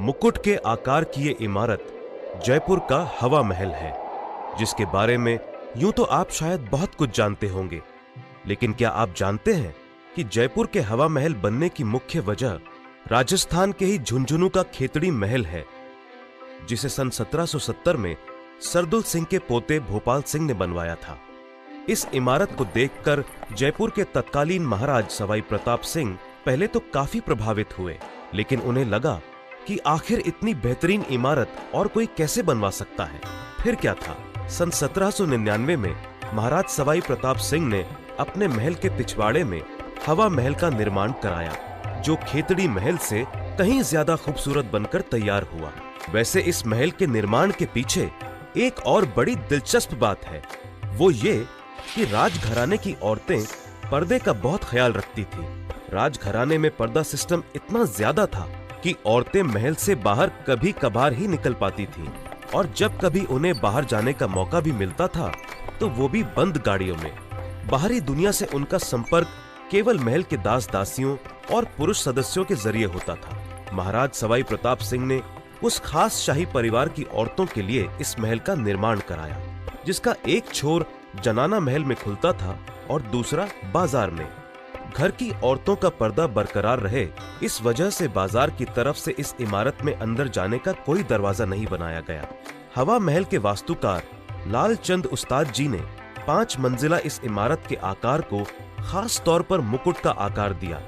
मुकुट के आकार की ये इमारत जयपुर का हवा महल है, जिसके बारे में यूं तो आप शायद बहुत कुछ जानते होंगे, लेकिन क्या आप जानते हैं कि जयपुर के हवा महल बनने की मुख्य वजह राजस्थान के ही झुंझुनू का खेतड़ी महल है, जिसे सन 1770 में सरदुल सिंह के पोते भोपाल सिंह ने बनवाया था। इस इमारत को देखकर जयपुर के तत्कालीन महाराज सवाई प्रताप सिंह पहले तो काफी प्रभावित हुए, लेकिन उन्हें लगा कि आखिर इतनी बेहतरीन इमारत और कोई कैसे बनवा सकता है। फिर क्या था, सन 1799 में महाराज सवाई प्रताप सिंह ने अपने महल के पिछवाड़े में हवा महल का निर्माण कराया, जो खेतड़ी महल से कहीं ज्यादा खूबसूरत बनकर तैयार हुआ। वैसे इस महल के निर्माण के पीछे एक और बड़ी दिलचस्प बात है, वो ये कि राजघराने की औरतें पर्दे का बहुत ख्याल रखती थी। राजघराने में पर्दा सिस्टम इतना ज्यादा था कि औरतें महल से बाहर कभी कभार ही निकल पाती थीं, और जब कभी उन्हें बाहर जाने का मौका भी मिलता था तो वो भी बंद गाड़ियों में। बाहरी दुनिया से उनका संपर्क केवल महल के दास दासियों और पुरुष सदस्यों के जरिए होता था। महाराज सवाई प्रताप सिंह ने उस खास शाही परिवार की औरतों के लिए इस महल का निर्माण कराया, जिसका एक छोर जनाना महल में खुलता था और दूसरा बाजार में। घर की औरतों का पर्दा बरकरार रहे, इस वजह से बाजार की तरफ से इस इमारत में अंदर जाने का कोई दरवाजा नहीं बनाया गया। हवा महल के वास्तुकार लालचंद उस्ताद जी ने 5 मंजिला इस इमारत के आकार को खास तौर पर मुकुट का आकार दिया,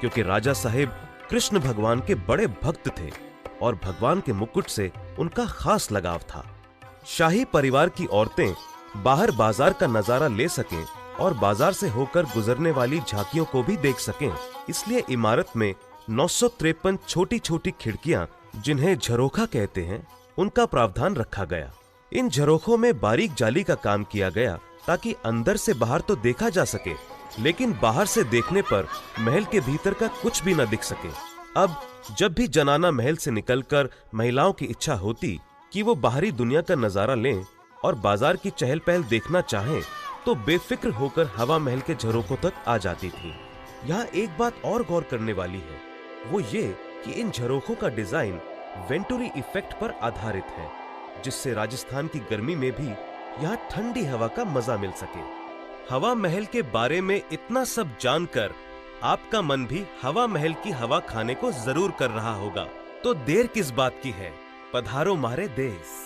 क्योंकि राजा साहेब कृष्ण भगवान के बड़े भक्त थे और भगवान के मुकुट से उनका खास लगाव था। शाही परिवार की औरतें बाहर बाजार का नजारा ले सकें और बाजार से होकर गुजरने वाली झांकियों को भी देख सकें, इसलिए इमारत में 953 छोटी छोटी खिड़कियां, जिन्हें झरोखा कहते हैं, उनका प्रावधान रखा गया। इन झरोखों में बारीक जाली का काम किया गया ताकि अंदर से बाहर तो देखा जा सके, लेकिन बाहर से देखने पर महल के भीतर का कुछ भी न दिख सके। अब जब भी जनाना महल से निकलकर महिलाओं की इच्छा होती कि वो बाहरी दुनिया का नजारा लें और बाजार की चहल पहल देखना चाहें, तो बेफिक्र होकर हवा महल के झरोखों तक आ जाती थी। यहाँ एक बात और गौर करने वाली है, वो ये कि इन झरोखों का डिजाइन वेंटुरी इफेक्ट पर आधारित है, जिससे राजस्थान की गर्मी में भी यहाँ ठंडी हवा का मजा मिल सके। हवा महल के बारे में इतना सब जानकर आपका मन भी हवा महल की हवा खाने को जरूर कर रहा होगा, तो देर किस बात की है, पधारो मारे देश।